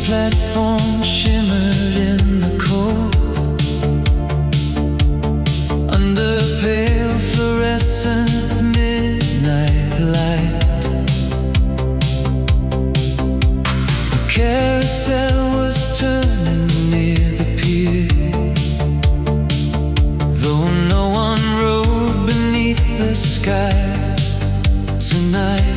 platform shimmered in the cold, under pale fluorescent midnight light. A carousel was turning near the pier, though no one rode beneath the sky tonight.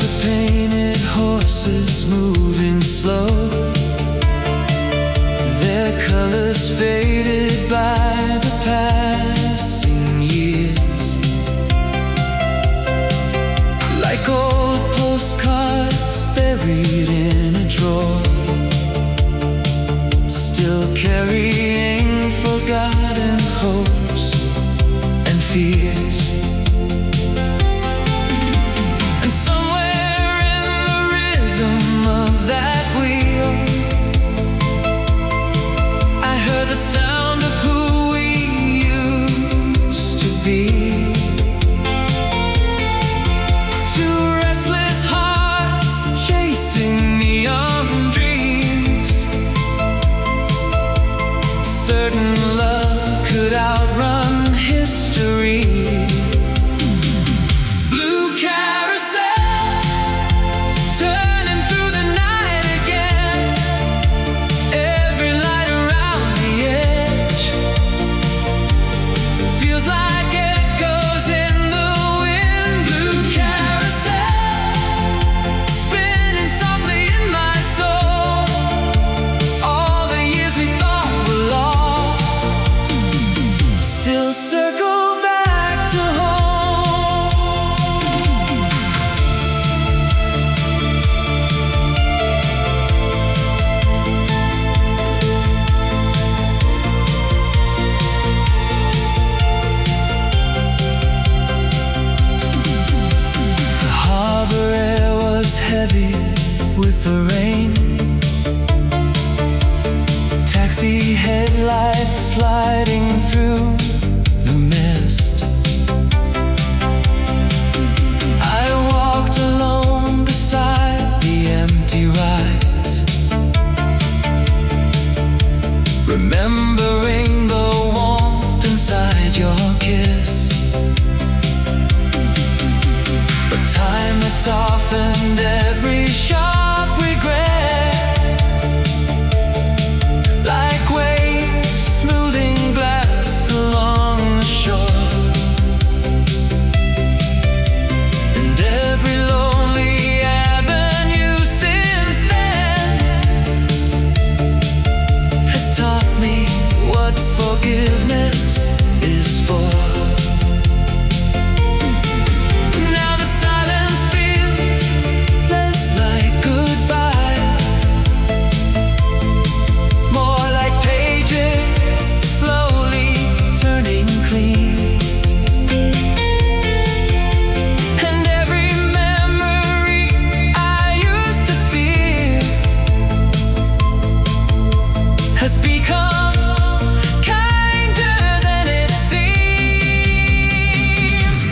The painted horses moving slow, their colors faded by the passing years, like old postcards buried in a drawer, still carrying forgotten hopes and fears. The sound of who we used to be, two restless hearts chasing neon dreams, certain love could outrun history. Blue carousel, turning through the night again, every light around the edge feels like echoes in the wind. Blue carousel, spinning softly in my soul, all the years we thought were lost still circle back to home. The harbor air was heavy with the rain, taxi headlights sliding through the mist. I walked alone beside the empty rides, remembering the warmth inside your kiss. But time has softened every sharp regret, like waves smoothing glass along the shore. And every lonely avenue since then has taught me what forgiveness is for. Now the silence feels less like goodbye, more like pages slowly turning clean. And every memory I used to fear has become kinder than it seemed.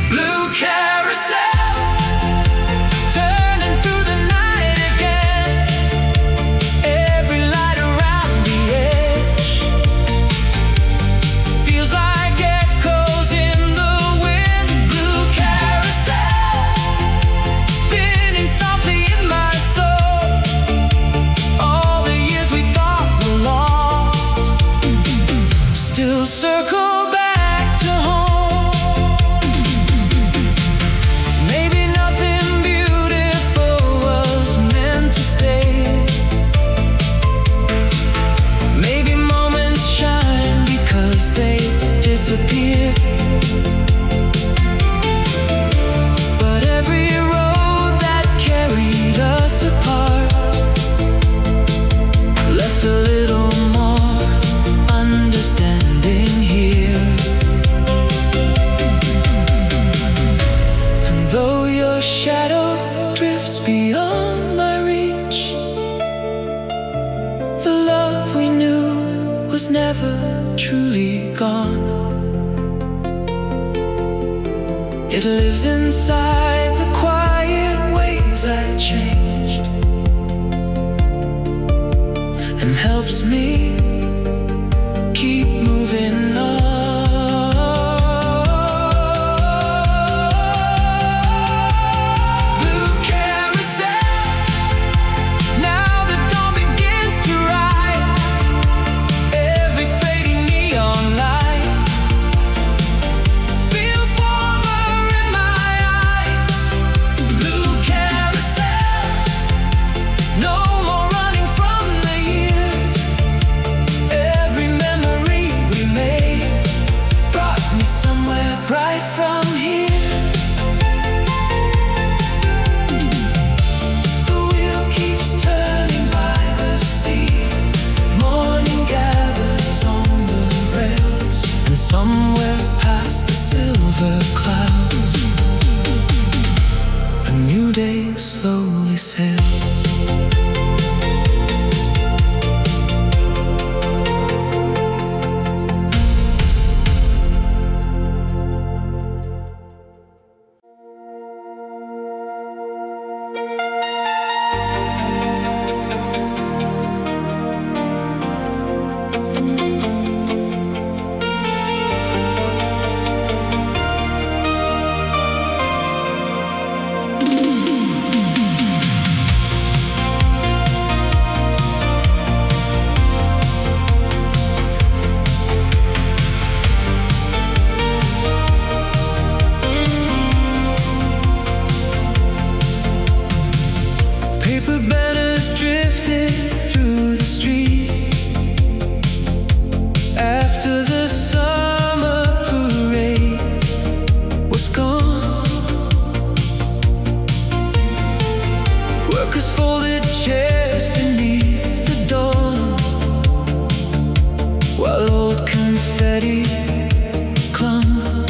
Blue carousel, turning through the night again, every light around the edge feels like echoes in the wind. Blue carousel, spinning softly in my soul, all the years we thought were lost still circle back to home. Maybe nothing beautiful was meant to stay, maybe moments shine because they disappear. But every road that carried us apart left a little more understanding here. And though your shadow drifts beyond my reach, the love we knew was never truly gone. It lives inside the quiet ways I changed, and helps me keep moving on. Blue carousel, now the dawn begins to rise. Every fading neon light feels warmer in my eyes. Blue carousel, no more running from the years. Every memory we made brought me somewhere bright from here. The wheel keeps turning by the sea. Morning gathers on the rails, and somewhere past the silver clouds, a new day slowly sails. Paper banners drifted through the street after the summer parade was gone. Workers folded chairs beneath the dawn, while old confetti clung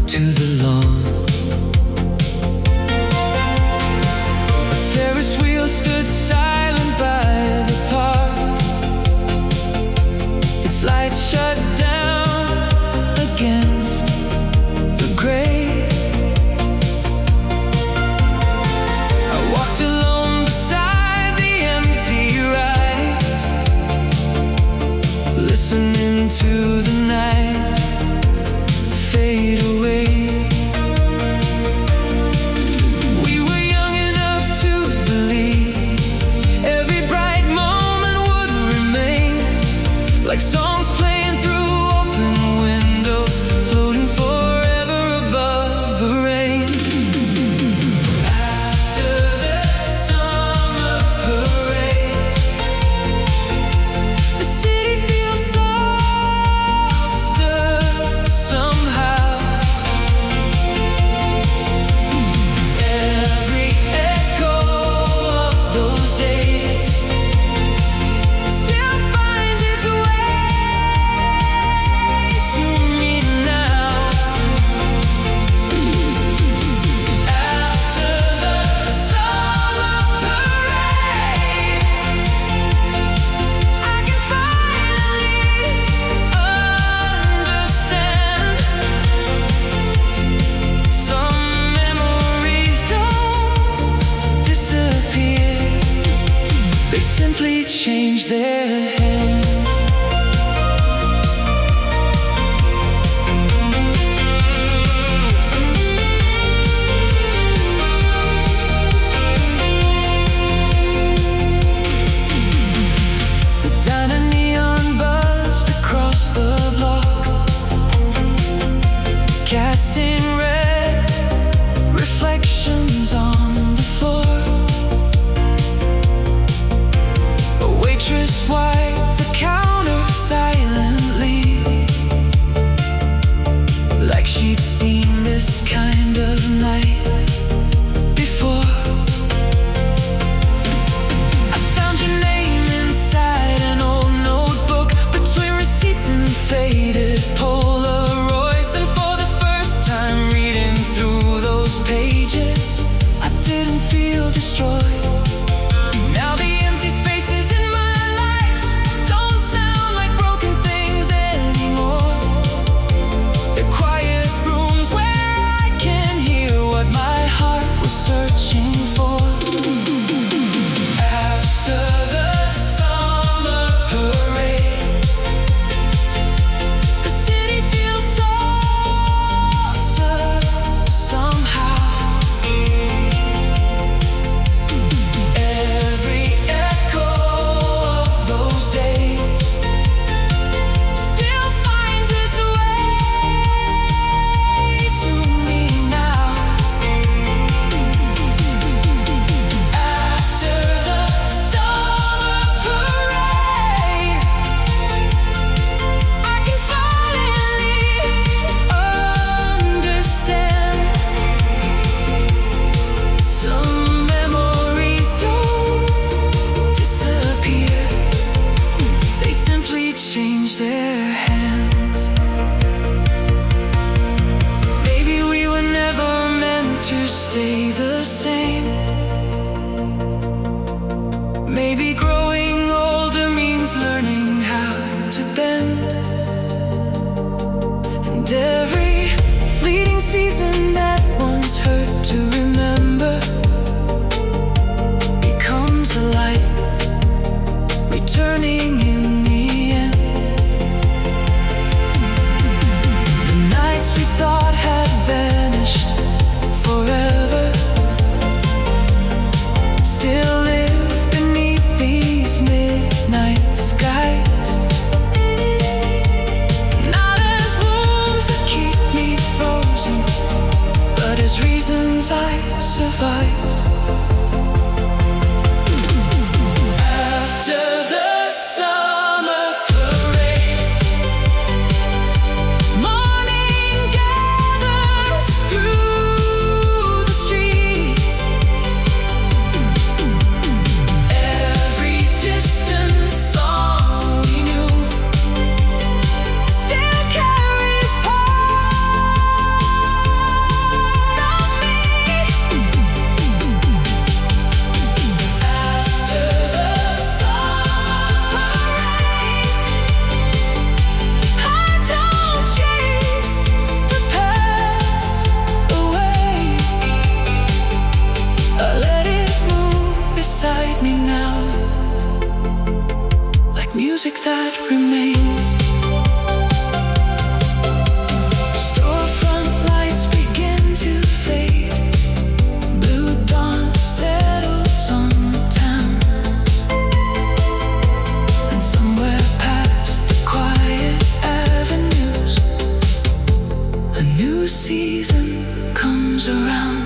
to the lawn. Ferris wheel stood silent by the park, its lights shut down against the gray. I walked alone beside the empty ride, listening to the night fade away. Like songs playing through open windows, floating forever above the rain. After the summer parade, the city feels softer somehow. Every echo of those days still finds its way to me now. After the summer parade, I can finally understand. Some memories don't disappear, they simply change their hands. The diner neon buzzed across the block, casting red reflections on the floor. A waitress wiped the counter silently, like she'd seen this kind of night before. I found your name inside an old notebook, between receipts and faded Polaroids, and for the first time Maybe growing older means learning how to bend, and every fleeting season that once hurt to remember becomes a light, returning in the end. The nights we thought had vanished forever still live beneath these midnight skies. Not as wounds that keep me frozen, but as reasons I survived. After the summer parade, morning gathers through the streets. Every distant song we knew still carries part of me. After the summer parade, I don't chase the past away. I let it move beside me now, like music that remains. Storefront lights begin to fade. Blue dawn settles on the town, and somewhere past the quiet avenues, a new season comes around.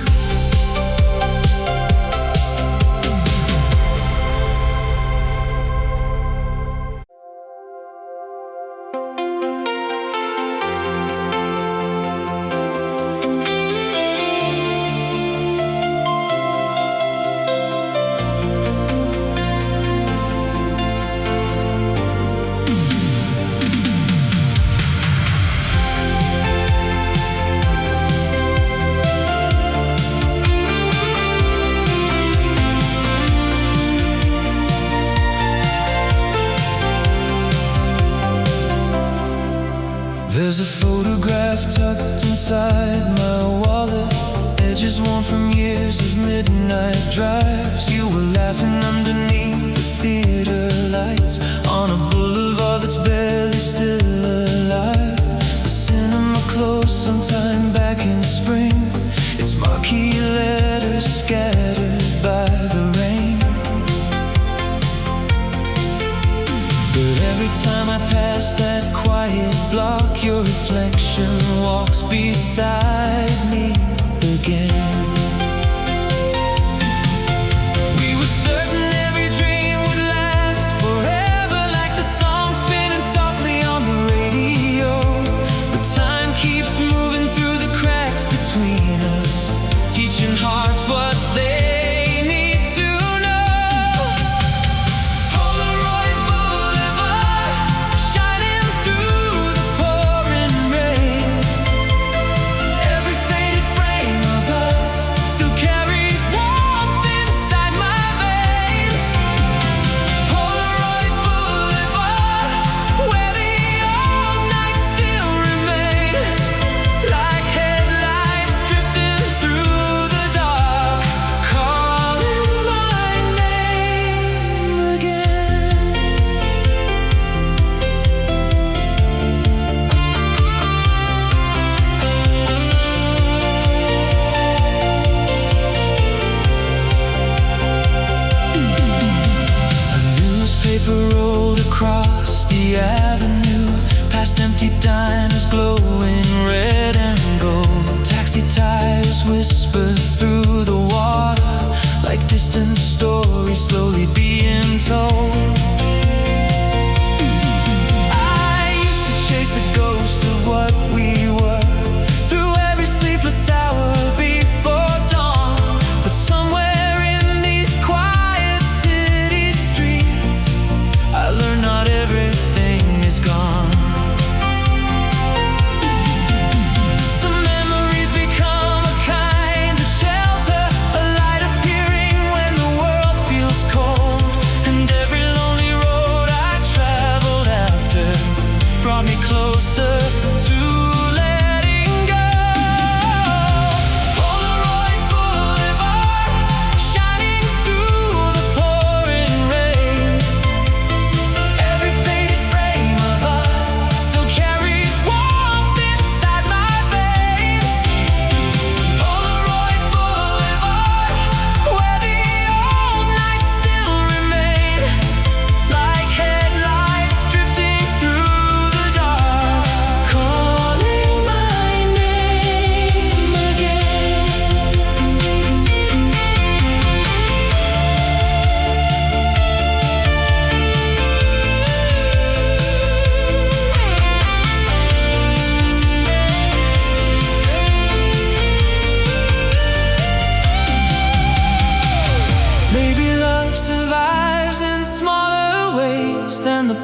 There's a photograph tucked inside my wallet, edges worn from years of midnight drives. You were laughing underneath the theater lights on a boulevard that's barely still alive. The cinema closed sometime back in spring, its marquee letters scattered by the rain. But every time I pass that quiet block, your reflection walks beside me again. We were certain every dream would last forever, like the song spinning softly on the radio. But time keeps moving through the cracks between us, teaching hearts what they need to know. Polaroid Boulevard, shining through the pouring rain. Every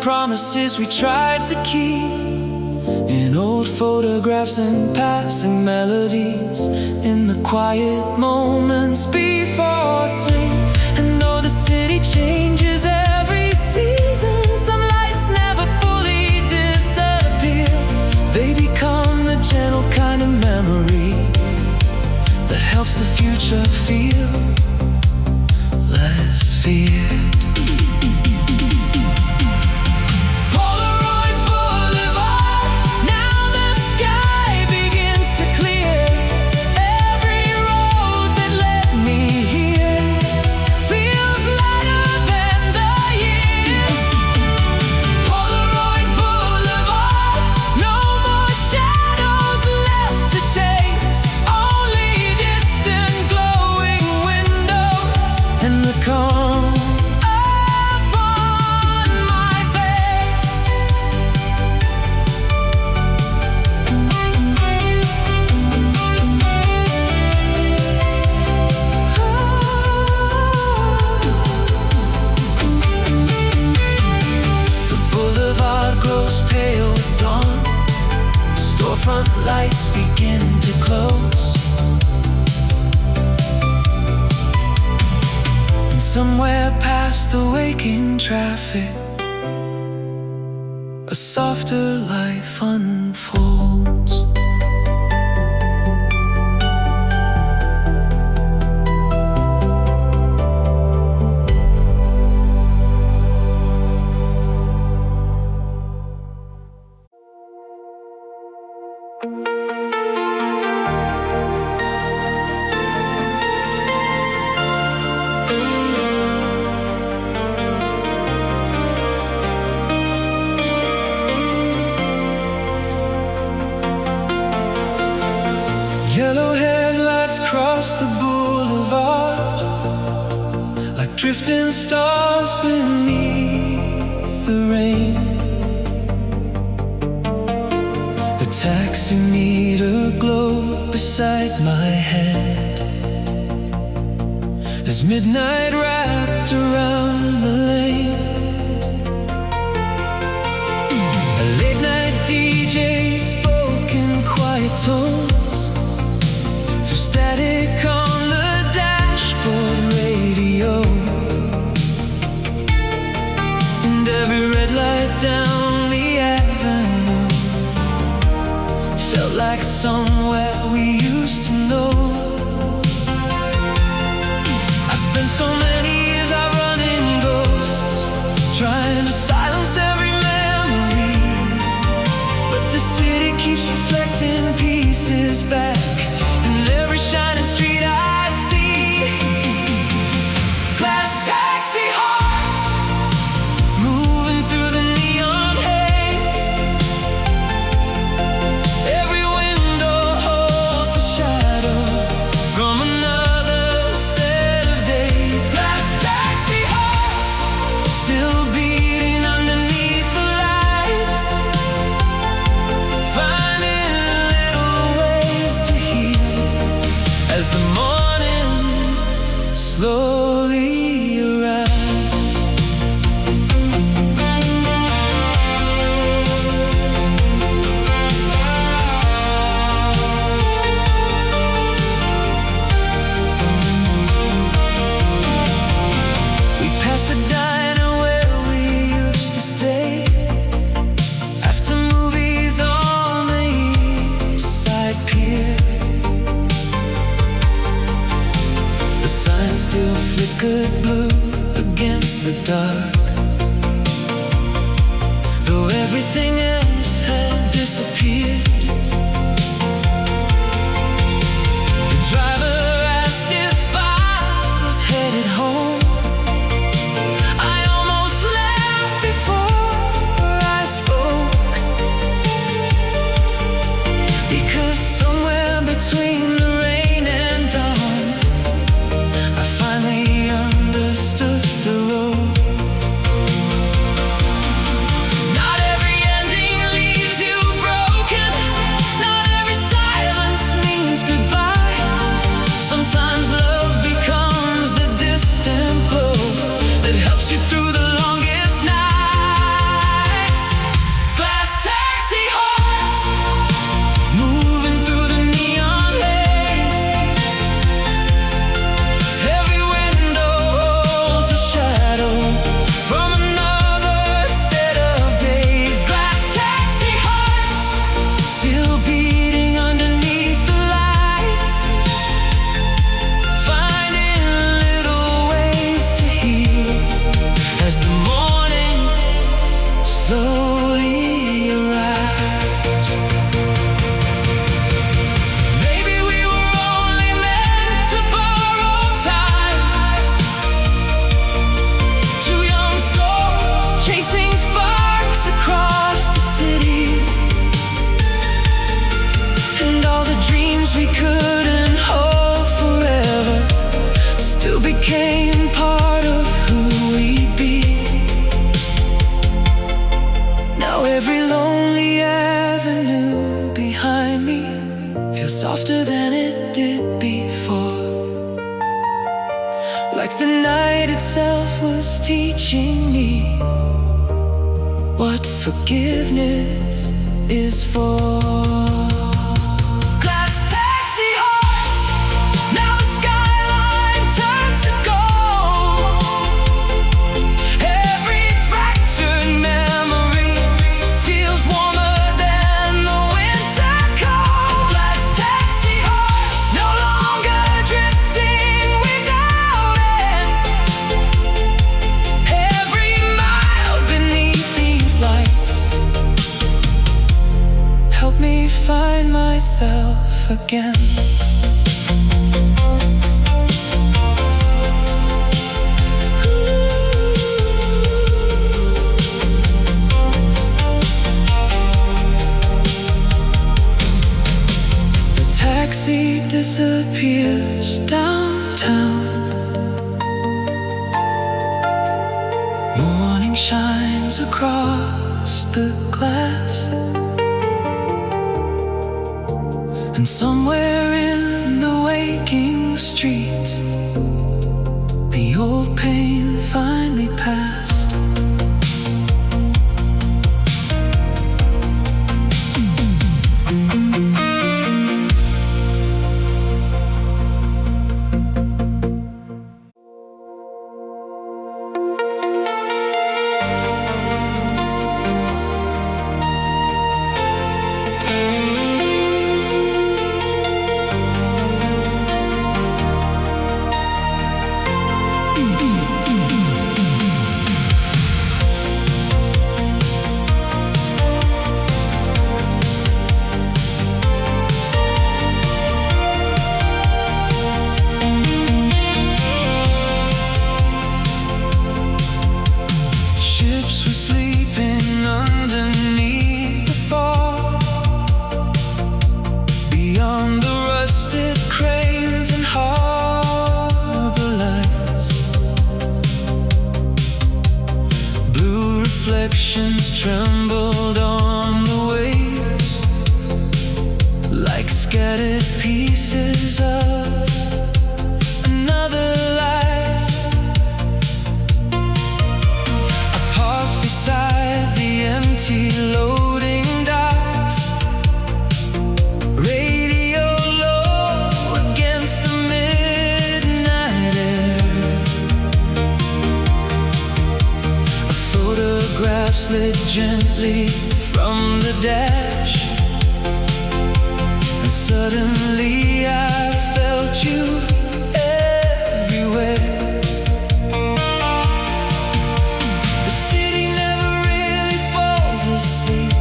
promises we tried to keep, in old photographs and passing melodies, in the quiet moments before sleep. And though the city changes every season, some lights never fully disappear. They become the gentle kind of memory that helps the future feel less feared. Front lights begin to close, and somewhere past the waking traffic, a softer life unfolds. Yellow headlights cross the boulevard like drifting stars beneath the rain. The taxi meter glowed beside my head as midnight wrapped around the lane. A late night DJ spoke in quiet tones, static on the dashboard radio, and every red light down the avenue felt like somewhere we used to know. I spent so many years out running ghosts, trying to silence every memory, but the city keeps reflecting pieces back. Every shining street I see, glass taxi hearts moving through the neon haze. Every window holds a shadow from another set of days. Glass taxi hearts still beating underneath the lights, finding little ways to heal as the morning slowly arrives. We passed the diner where we used to stay after movies on the east side pier. The sign still flickered blue against the dark, though everything else had disappeared. The driver asked if I was headed home. I almost laughed before I spoke, because somewhere between the rain and dawn I finally understood the road. Not every ending leaves you broken. than it did before. Like the night itself was teaching me what forgiveness is for. Find myself again. The taxi disappears downtown. Morning shines across the glass. And somewhere in the waking streets, the old pain finally passed. Reflections trembled on the waves, like scattered pieces of another life. I parked beside the empty loading docks, radio low against the midnight air. A photograph slid gently from the dash, and suddenly I felt you everywhere. The city never really falls asleep,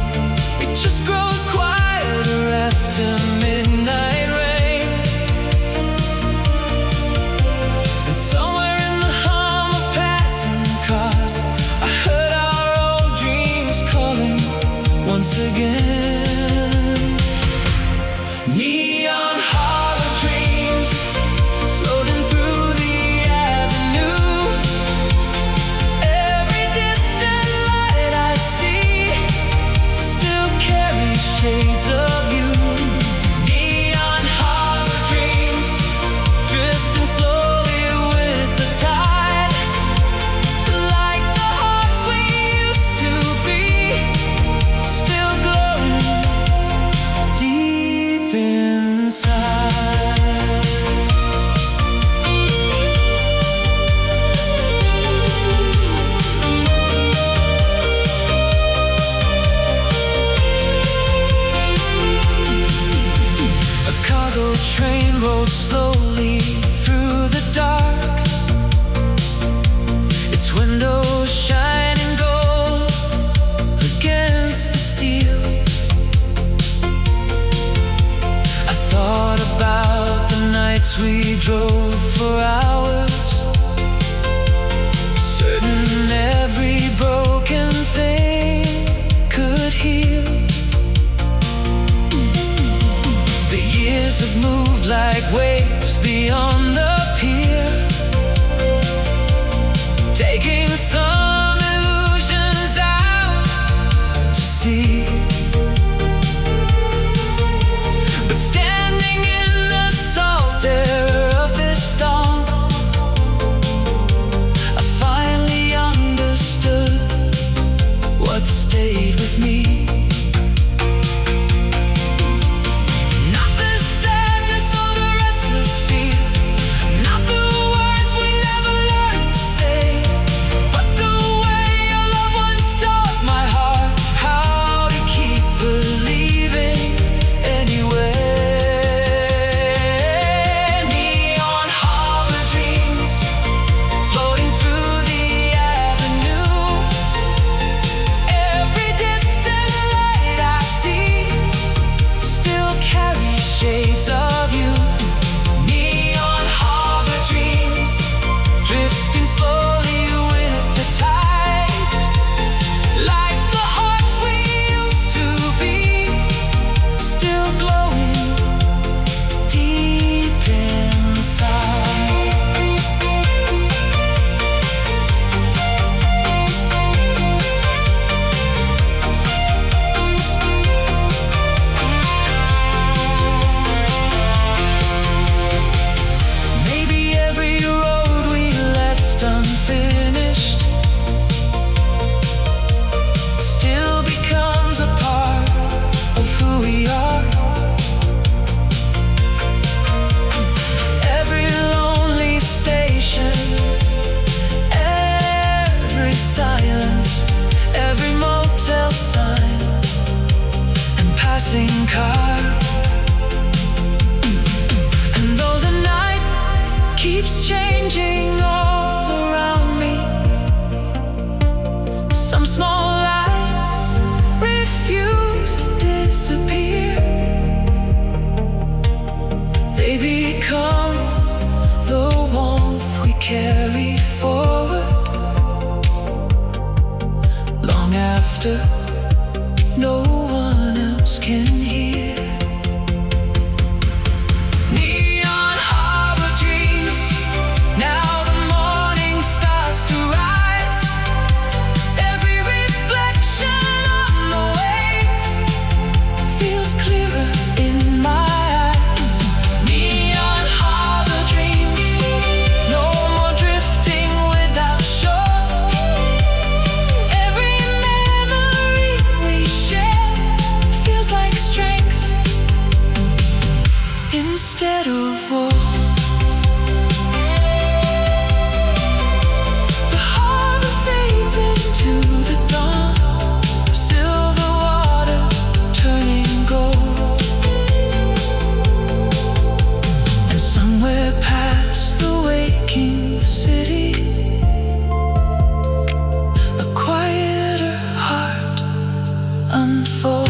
it just grows quieter after midnight rain. And somewhere in the hum of passing cars, I heard our old dreams calling once again. Neon harbor dreams floating through the avenue. Every distant light I see still carries shades of you. Neon harbor dreams drifting slowly with the tide, like the hearts we used to be, still glowing deep inside. A cargo train rolled slowly through the dark, its windows shining gold against the steel. I thought about the nights we drove for hours, certain every broken thing could heal. The years have moved like waves beyond the pier, taking some illusions out to sea. But standing in the become the warmth we carry forward long after no one else can hear. Neon harbor dreams, now the morning starts to rise. Every reflection on the waves feels clearer in my eyes. Neon harbor dreams, no more drifting without shore. Every memory we share feels like strength instead of war. The harbor fades into the dawn, silver water turning gold. And somewhere past the waking city, a quieter heart unfolds.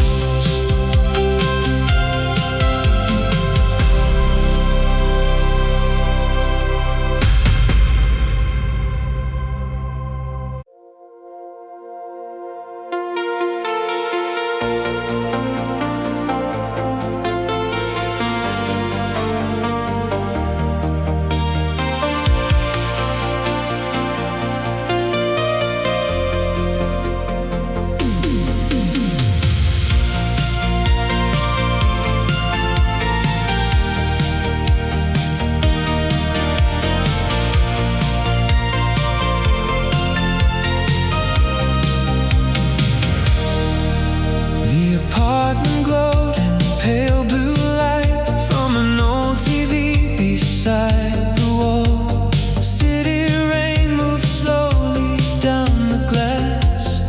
The apartment glowed in pale blue light from an old TV beside the wall. City rain moved slowly down the glass,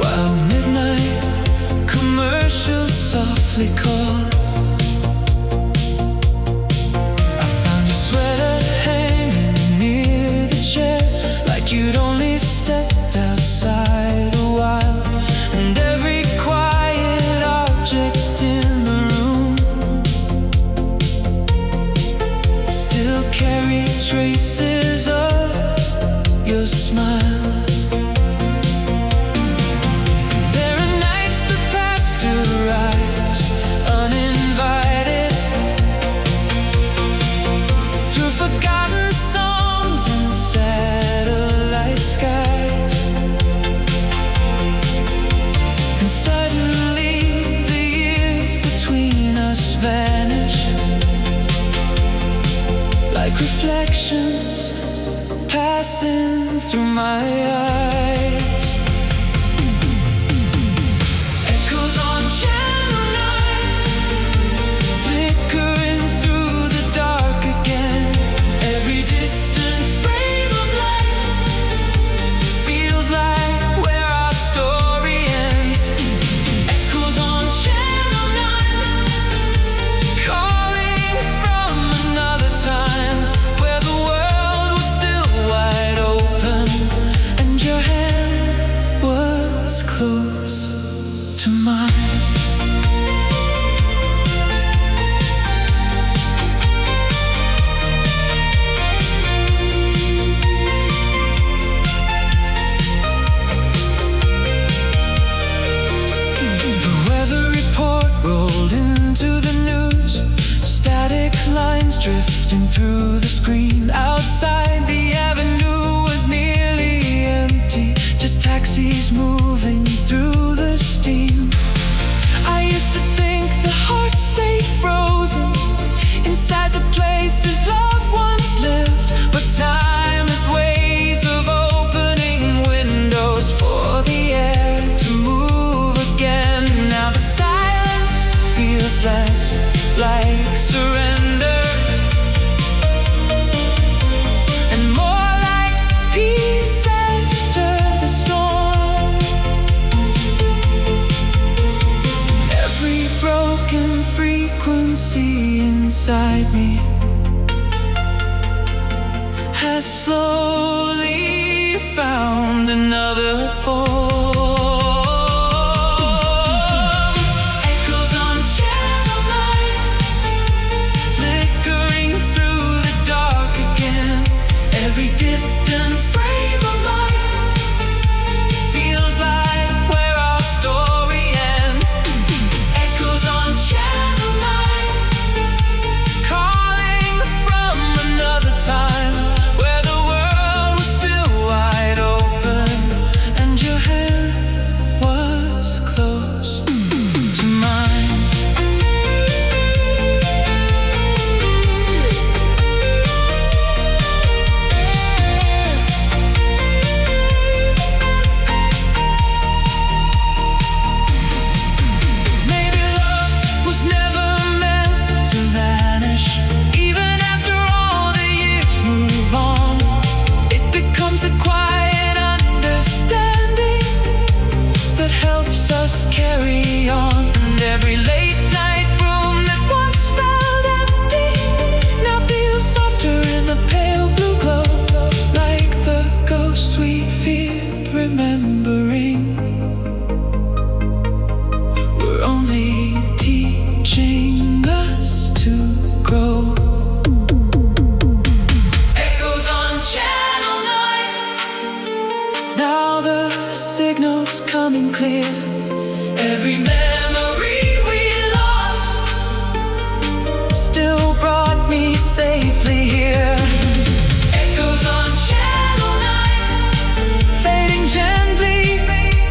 while midnight commercials softly called. I found your sweater hanging near the chair, like you'd only stepped outside a while. And every quiet object in the room still carried traces of your smile. There are nights that pasteurize uninvited through forgotten songs and satellite skies. And suddenly the years between us vanish like reflections passing through my eyes. Echoes on Channel 9, flickering through the dark again. Every distant frame of light feels like where our story ends. Echoes on Channel 9, calling from another time where the world was still wide open and your hand was close to mine. The weather report rolled into the news, static lines drifting through the screen. Outside the avenue was nearly empty, just taxis moving through the steam. I used to think the heart stayed frozen inside the places love once lived, but time has ways of opening windows for the air to move again. Now the silence feels less like surrender and more like peace after the storm. Every broken frequency inside me has slowly found another form. Echoes on Channel 9, grow. Echoes on Channel 9. Now the signal's coming clear. Every memory we lost still brought me safely here. Echoes on Channel 9, fading gently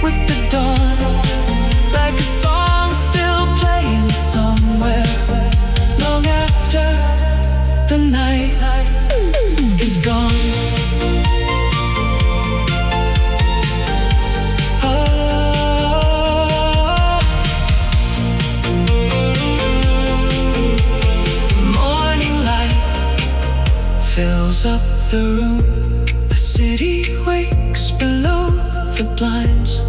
with the dawn, like a song still playing somewhere, long after the night is gone. Fills up the room, the city wakes below the blinds,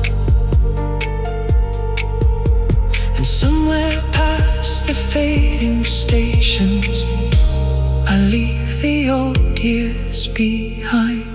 and somewhere past the fading stations, I leave the old years behind.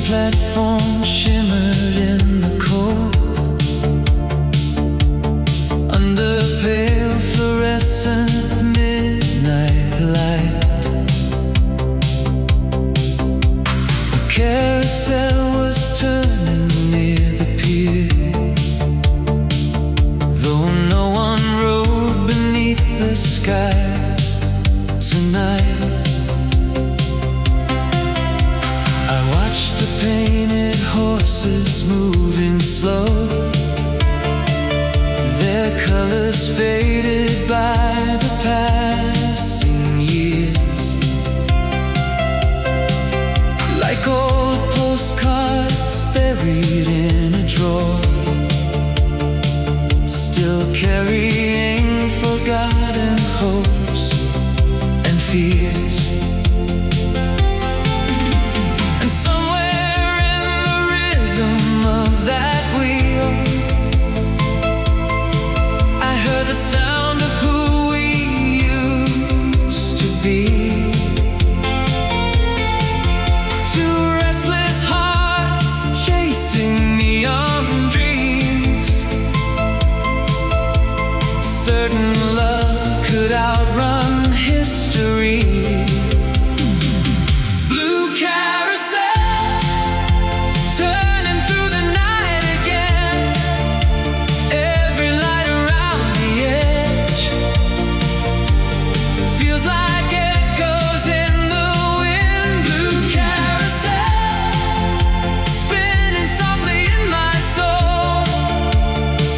Platform shimmered in the cold, under pale fluorescent midnight light. A carousel was turning near the pier, though no one rode beneath the sky tonight. Painted horses moving slow, their colors faded by the passing years, like old postcards buried in a drawer, still carrying forgotten hopes and fears. The sound of who we used to be. Two restless hearts chasing neon dreams, certain love could outrun history. Blue carousel, turning through the night again. Every light around the edge feels like echoes in the wind. Blue carousel, spinning softly in my soul.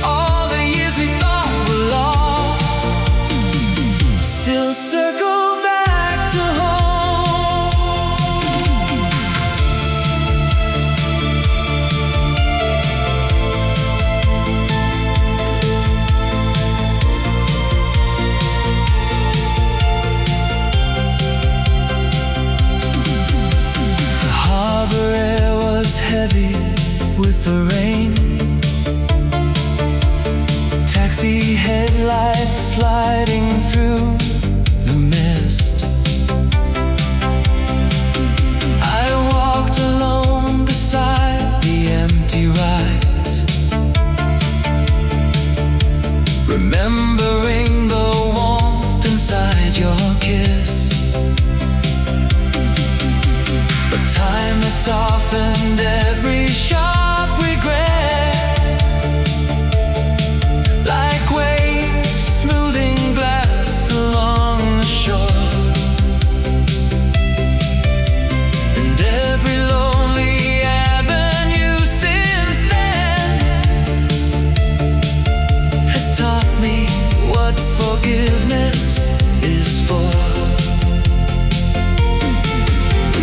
All the years we thought were lost still circle back to home. The harbor air was heavy with the rain, taxi headlights sliding through the mist. I walked alone beside the empty rides, remembering the warmth inside your kiss. But time has softened every sharp regret, like waves smoothing glass along the shore. And every lonely avenue since then has taught me what forgiveness is for.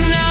Now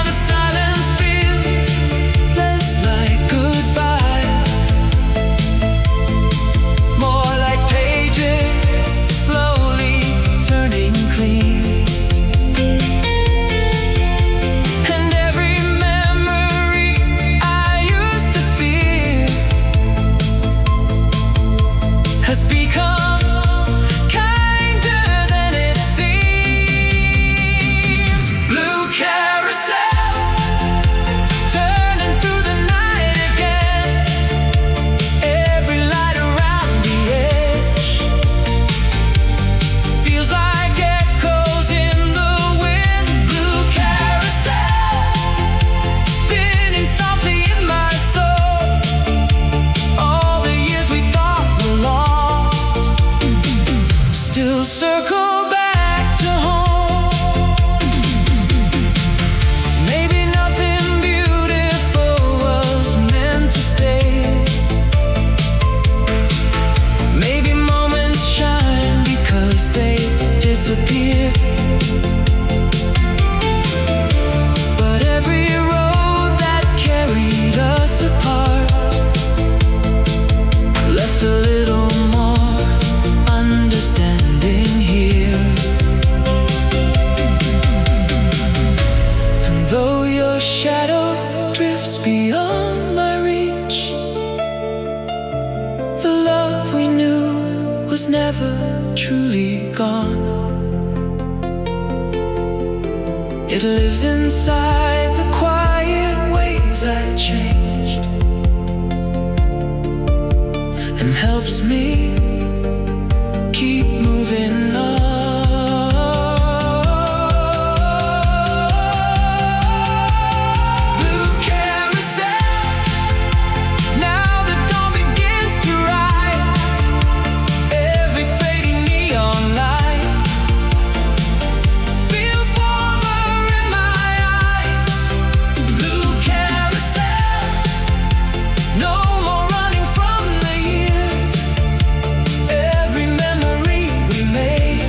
never truly gone. It lives inside the quiet ways I changed, and helps me keep moving on. Blue carousel, now the dawn begins to rise. Every fading neon light feels warmer in my eyes. Blue carousel, no more running from the years. Every memory we made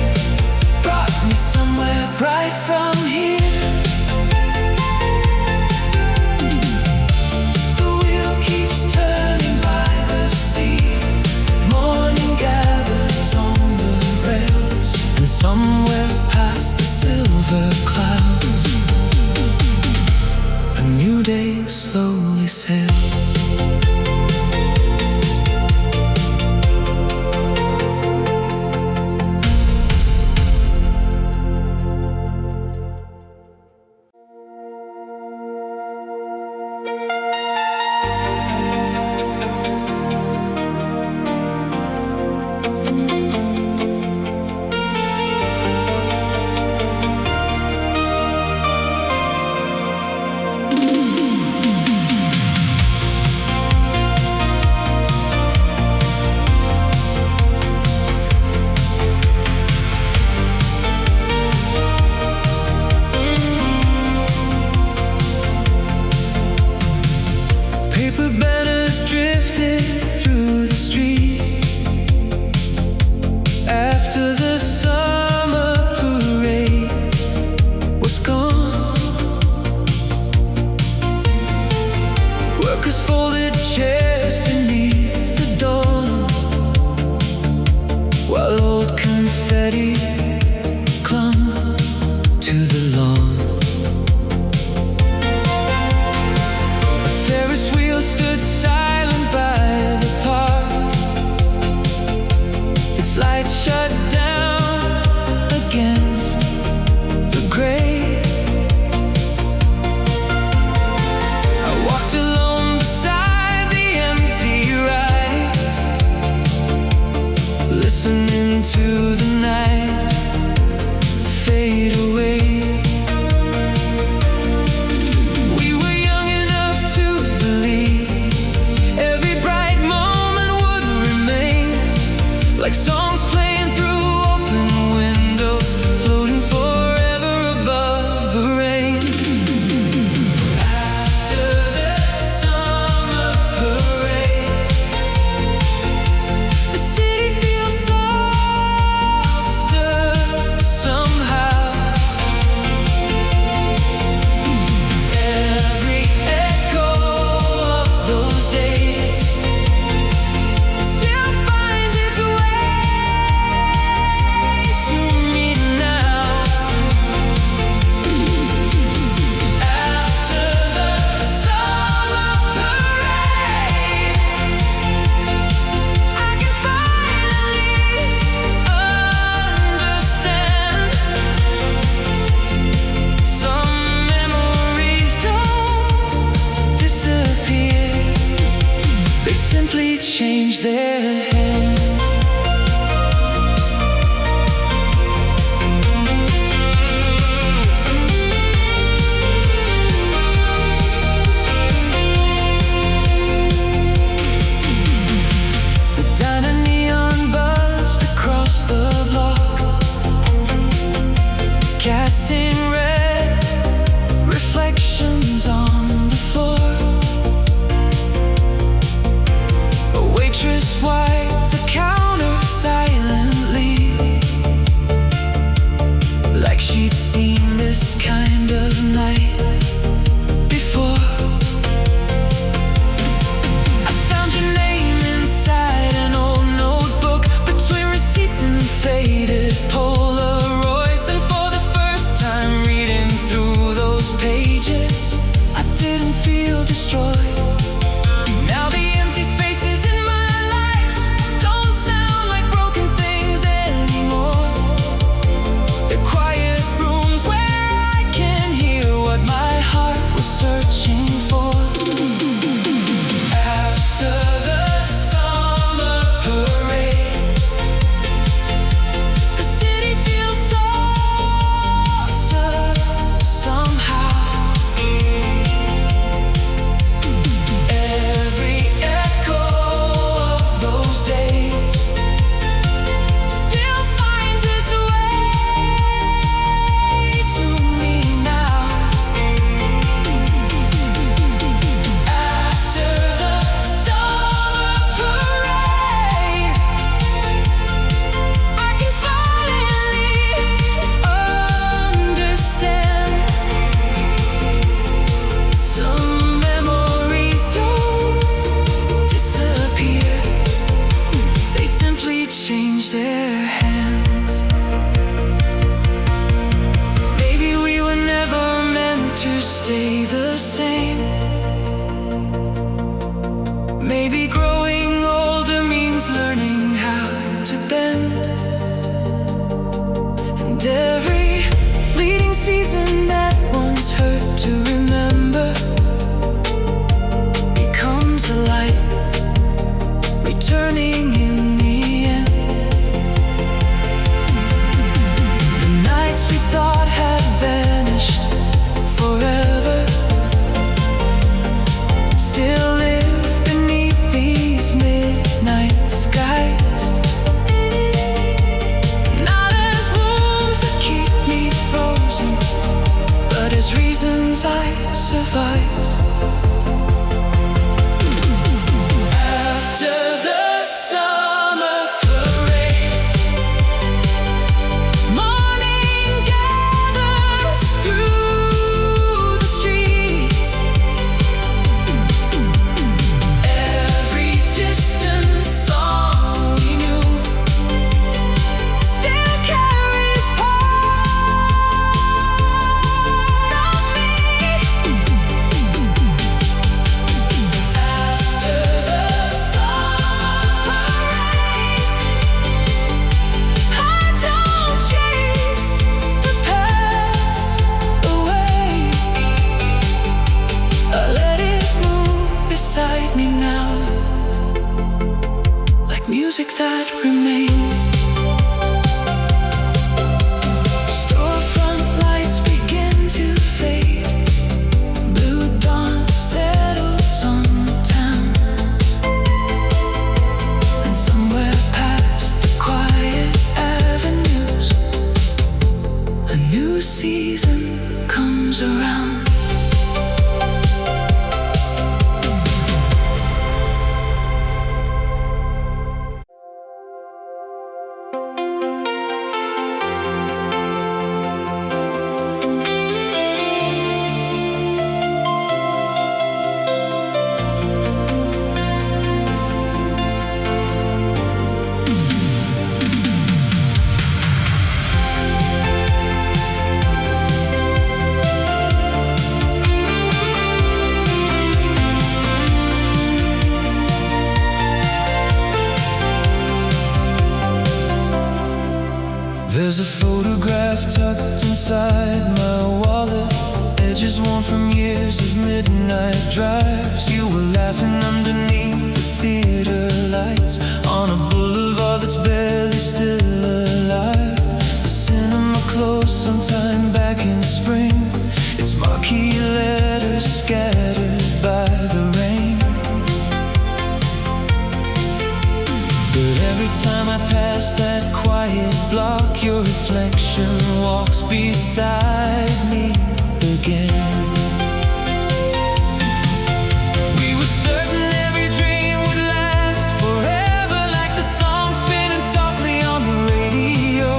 brought me somewhere bright from here. The wheel keeps turning by the sea. Morning gathers on the rails, and somewhere past the silver clouds, a new day slowly sails. Paper banners drifted through the street after the summer parade was gone. Workers folded chairs beneath the dawn, while old confetti clung to the lawn. The Ferris wheel stood silent by the park, its lights shut down against the gray. I walked alone beside the empty rides, listening to the night fade away. We were young enough to believe every bright moment would remain, like songs playing through open windows, floating forever above the rain. After the summer parade, the city feels softer somehow. Every echo of those days still finds its way to me now. After the summer parade, I can finally understand. Some memories don't disappear, they simply change their hands. The diner neon buzzed across the block, casting red reflections on the floor. A waitress wiped the counter silently, like she'd seen this kind of night before. I found your name inside an old notebook, between receipts and faded Polaroids, and for the first time reading through those pages, I didn't feel destroyed. Now the empty spaces in my life don't sound like broken things stay the same. Maybe growing older means learning how to bend. And every fleeting season that once hurt to remember becomes a light, returning in the end. The nights we thought had vanished forever still live beneath these midnight skies. Not as wounds that keep me frozen, but as reasons I survived. After the summer parade, morning gathers through the streets. Every distant song we knew still carries part of me. After the summer parade, I don't chase the past away. I let it move beside me now, like music that remains. Storefront lights begin to fade. Blue dawn settles on the town, and somewhere past the quiet avenues, a new season comes around. There's a photograph tucked inside my wallet, edges worn from years of midnight drives. You were laughing underneath the theater lights on a boulevard that's barely still alive. The cinema closed sometime back in spring, its marquee letters scattered by the rain. But every time I pass that quiet block, your reflection walks beside me again. We were certain every dream would last forever, like the song spinning softly on the radio.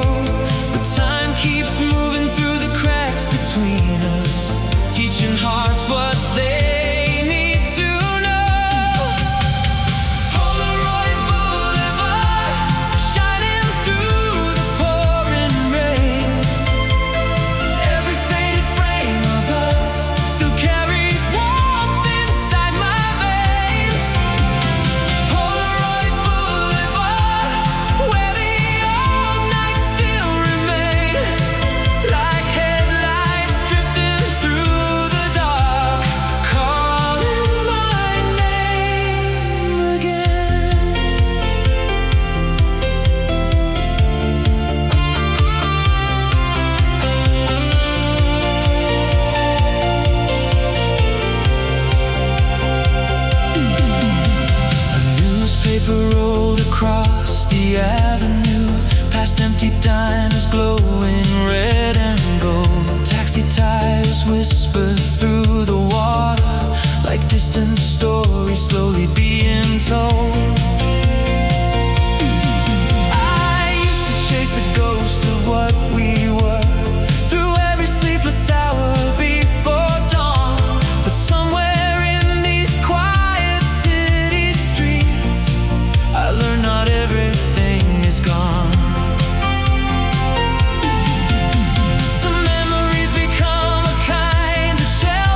But time keeps moving through the cracks between us, teaching hearts what they need to know. Polaroid Boulevard, shining through the pouring rain. Every faded frame of us still carries warmth inside my veins. Polaroid Boulevard, where the old nights still remain, like headlights drifting through the dark, calling my name again. A newspaper rolled across the avenue, past empty diners glowing red and gold. Taxi tires whisper through the water, like distant stories slowly being told. I used to chase the ghost of what we were through every sleepless hour before dawn. But somewhere in these quiet city streets, I learned not everything is gone. Some memories become a kind of shelter.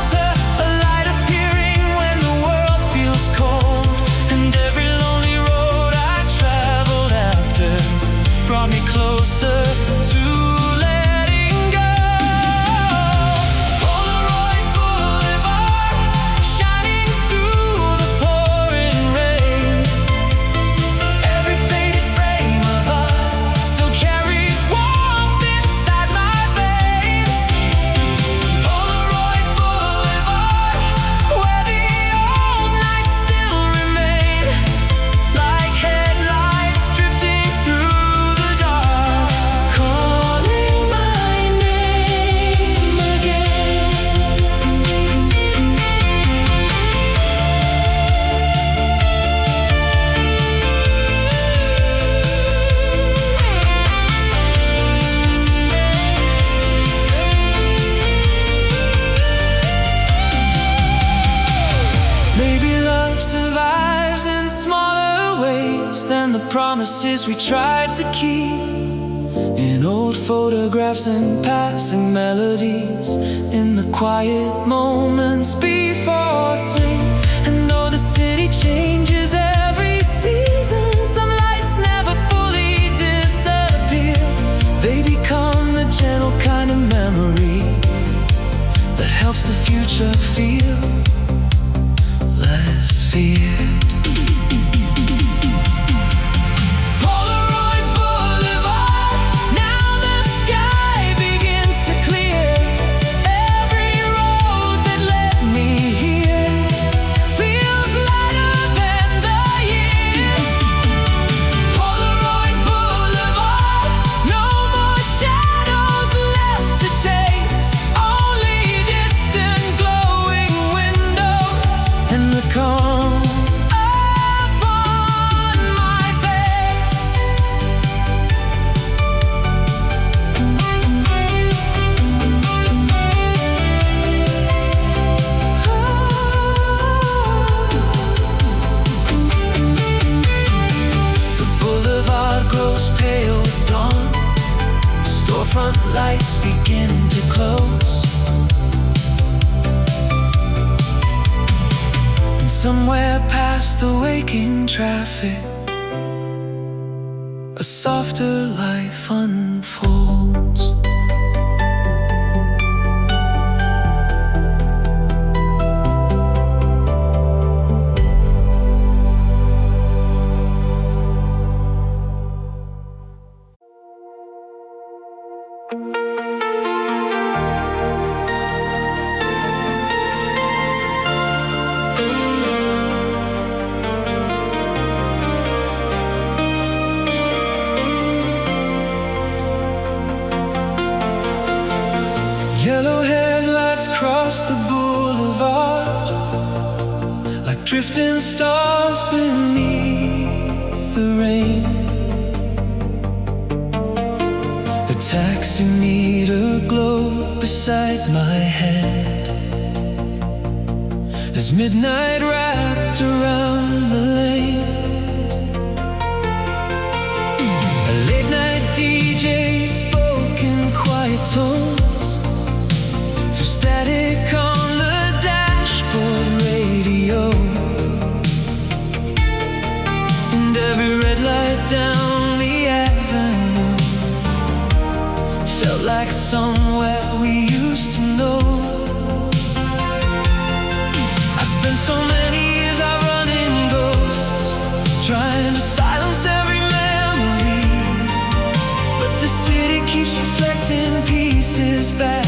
promises we tried to keep, in old photographs and passing melodies, in the quiet moments before sleep. And though the city changes every season, some lights never fully disappear. They become the gentle kind of memory that helps the future feel less feared. Front lights begin to close, and somewhere past the waking traffic, a softer life unfolds. Yellow headlights cross the boulevard like drifting stars beneath the rain. The taxi meter glowed beside my head as midnight wrapped around the lane. A late night DJ spoke in quiet tones, static on the dashboard radio, and every red light down the avenue felt like somewhere we used to know. I spent so many years out running ghosts, trying to silence every memory, but the city keeps reflecting pieces back.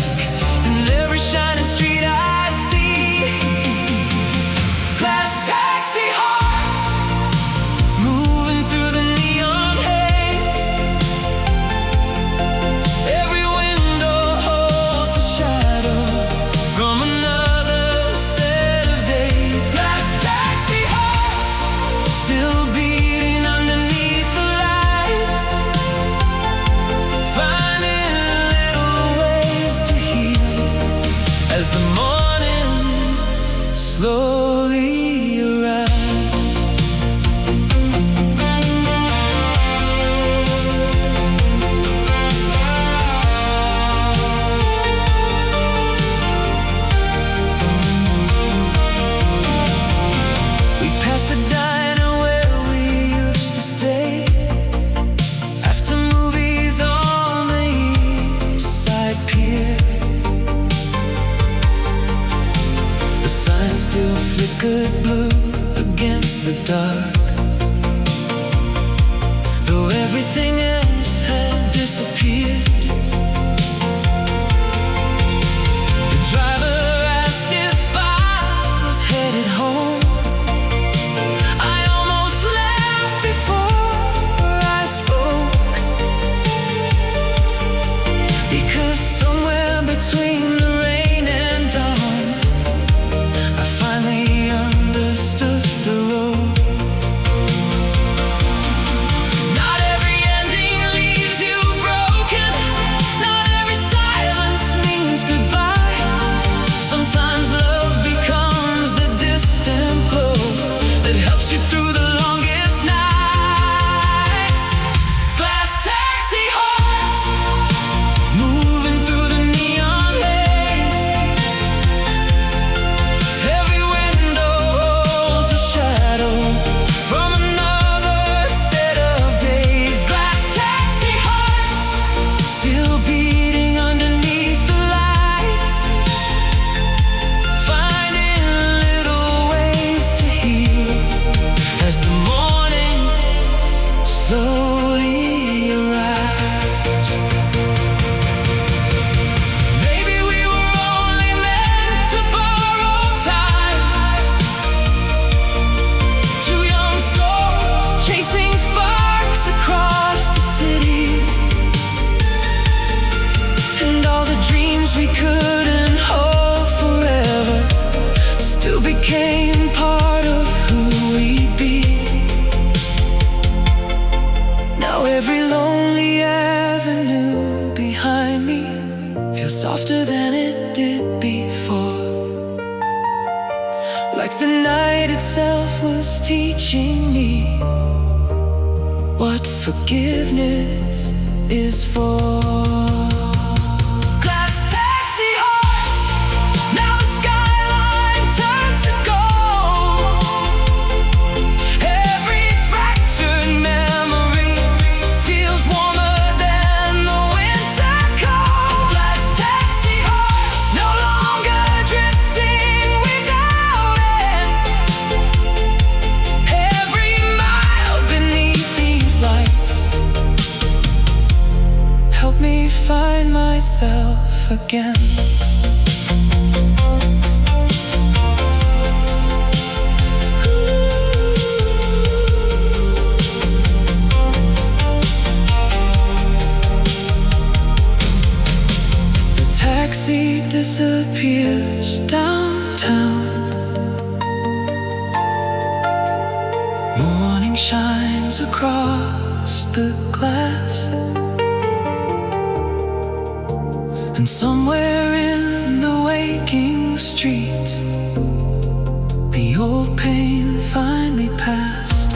Every shining street I see, glass taxi hearts moving through the neon haze. Every window holds a shadow from another set of days. Glass taxi hearts still beating underneath the lights, finding little ways to heal as the morning slowly arrives. We passed the diner where we used to stay after movies on the east side pier. The sign still flickered blue against the dark, though everything else had disappeared. The driver asked if I was headed home. I almost left before I spoke, because somewhere between the rain and dawn I finally understood the road. Not every ending leaves you broken. itself was teaching me what forgiveness is for. Glass taxi horse, now the skyline turns to gold. Every fractured memory feels warmer than the winter cold. Glass taxi horse, no longer drifting without end. Every mile beneath these lights help me find myself again. The taxi disappears downtown. Morning shines across the glass. And somewhere in the waking streets, the old pain finally passed.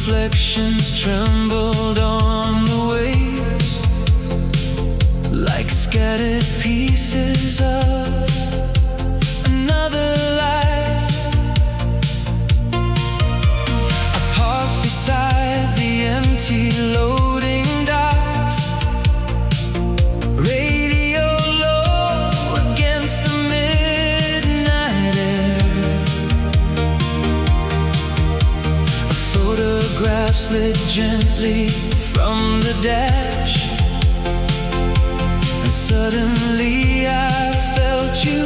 Reflections trembled on the waves like scattered pieces of another life. I parked beside the empty loading docks, radio low against the midnight air. Photograph slid gently from the dash, and suddenly I felt you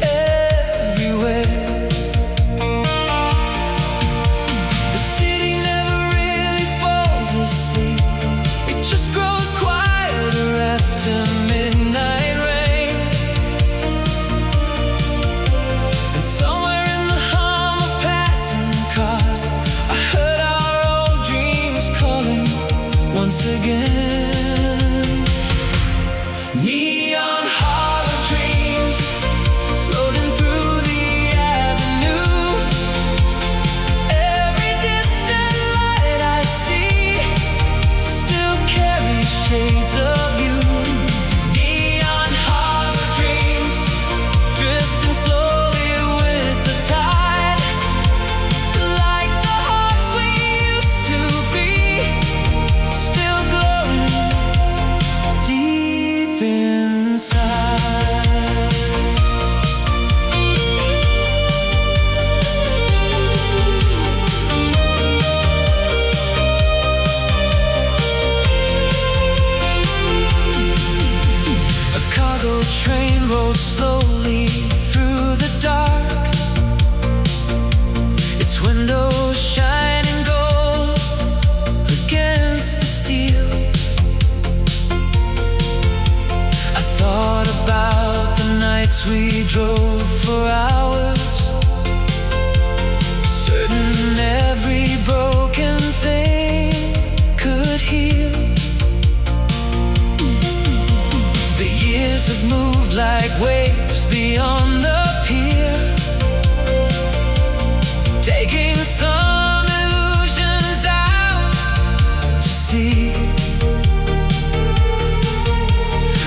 everywhere. The city never really falls asleep, it just grows quieter after midnight rain. And somewhere in the hum of passing cars, I heard our old dreams calling once again. Neon harbor dreams floating through the avenue. Every distant light I see still carries shades of you. Neon harbor dreams drifting slowly with the tide, like the hearts we used to be, still glowing deep inside. A cargo train rolled slowly through the dark, its windows shining gold against the steel. I thought about the nights we drove for hours, certain every broken thing could heal. The years have moved like waves beyond the pier, taking some illusions out to sea.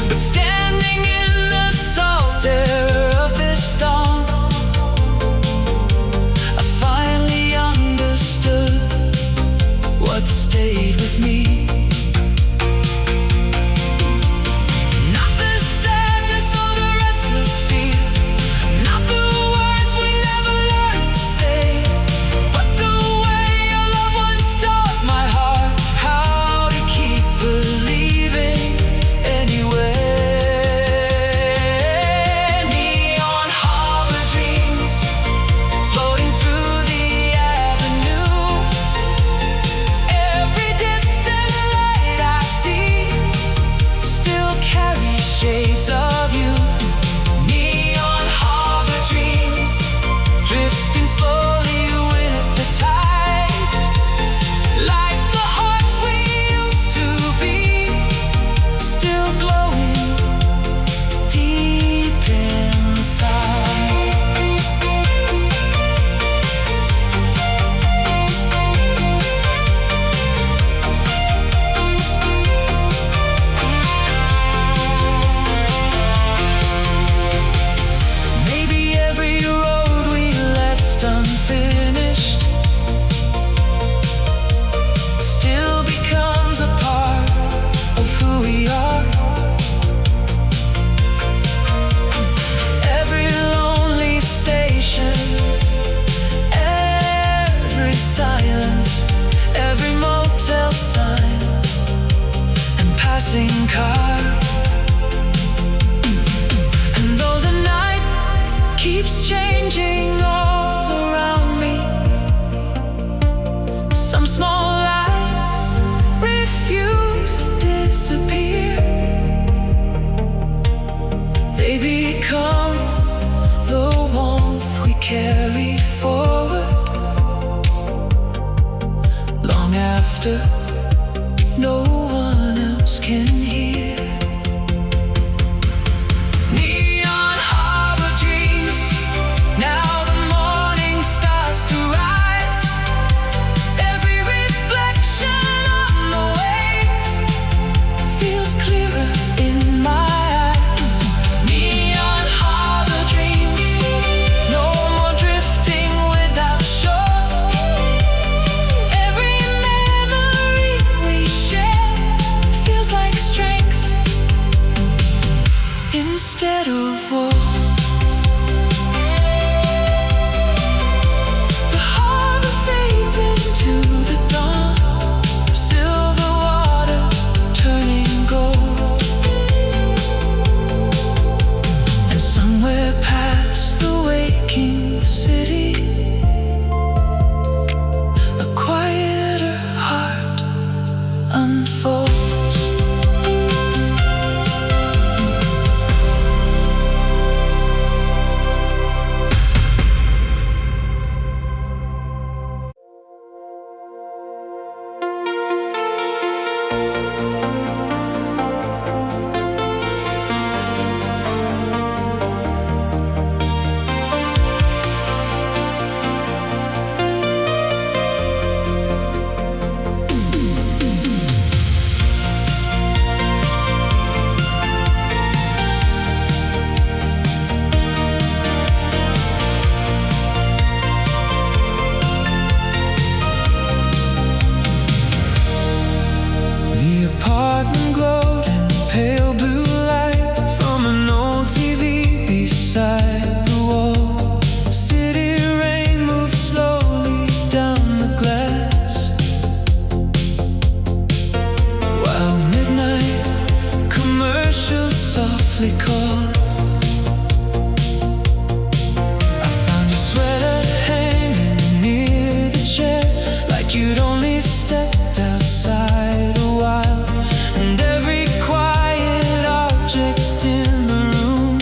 But standing in the salt air of this storm, keeps changing all around me. Some small lights refuse to disappear. They become the warmth we carry forward, long after no one else can hear. Neon harbor dreams, now the morning starts to rise. Every reflection on the waves feels clearer in my eyes. Neon harbor dreams, no more drifting without shore. Every memory we share feels like strength instead of war. The harbor fades into the dawn, silver water turning gold. And somewhere past the waking city, a quieter heart unfolds. The apartment glowed in pale blue light from an old TV beside the wall. City rain moved slowly down the glass, while midnight commercials softly called. I found your sweater hanging near the chair, like you'd only stepped outside a while. And every quiet object in the room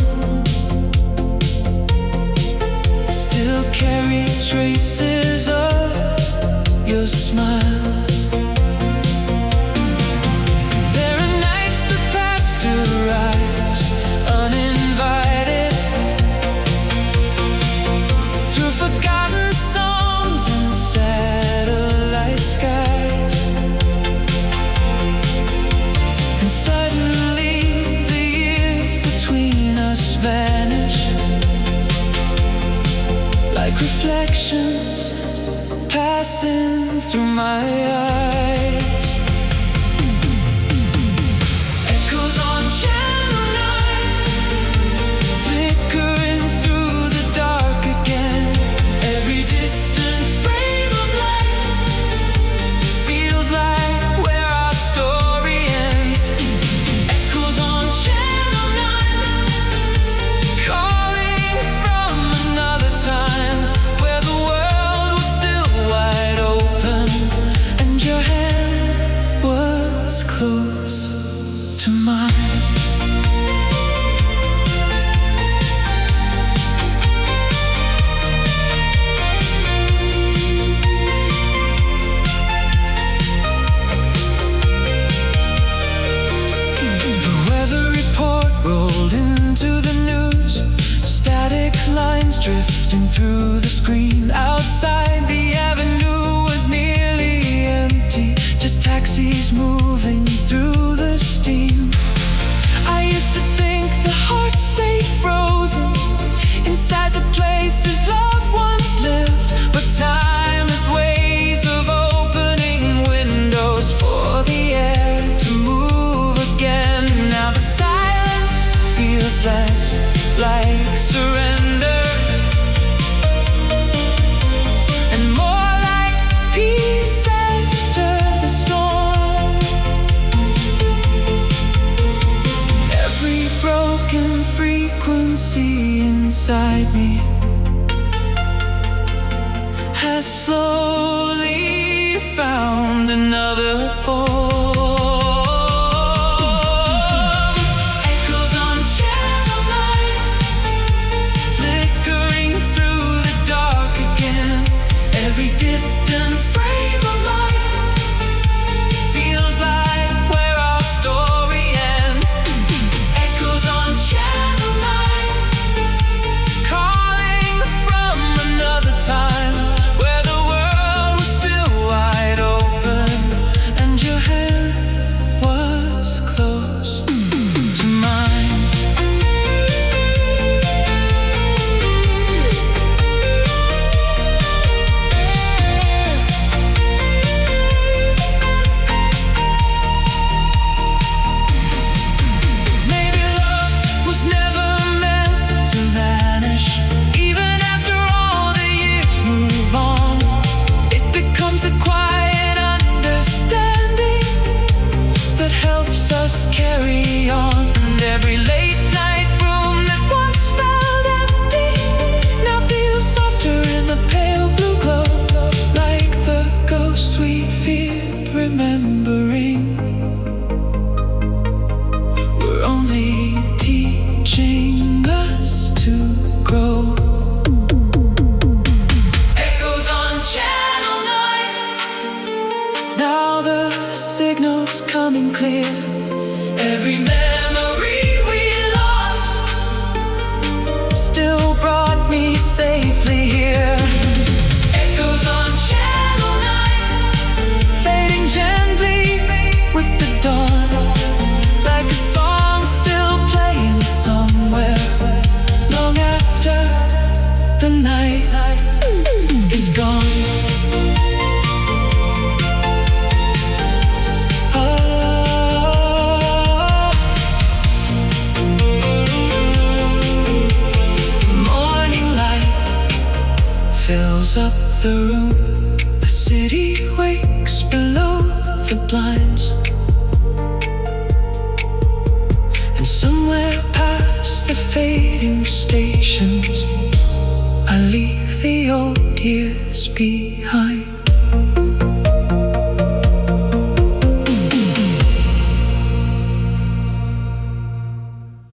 still carried traces of your smile. There are nights that pasteurize uninvited through forgotten songs and satellite skies. And suddenly the years between us vanish, like reflections passing through my eyes. Echoes on Channel 9, flickering through the dark again. Every distant frame of light feels like where our story ends. Echoes on Channel 9, calling from another time, where the world was still wide open and your hand was close to mine. The weather report rolled into the news, static lines drifting through the screen. Outside the avenue was nearly empty, just taxis moving through the steam. I used to think the heart stayed frozen inside the places loved ones lived, but time has ways of opening windows for the air to move again. Now the silence feels less like surrender and more like peace after the storm. inside me has slowly found another form. Echoes on Channel 9, flickering through the dark again. Every distant frame of light feels like where our story ends. Echoes on Channel 9, calling from another time, where the world was still wide open and your hand was close to mine. Maybe love was never meant to vanish. Even after all the years move on, it becomes the quiet understanding that helps us carry on. And every late night room that once felt empty now feels softer in the pale blue glow, like the ghost we feared remembering. We're only teaching us to grow. Echoes on Channel 9, now the signal's coming clear. Every memory we lost still brought me safely here. Echoes on Channel 9, fading gently with the dawn, like a song still playing somewhere, long after the night is gone. Morning light fills up the room. The city wakes below the blinds, and somewhere past the fading stations,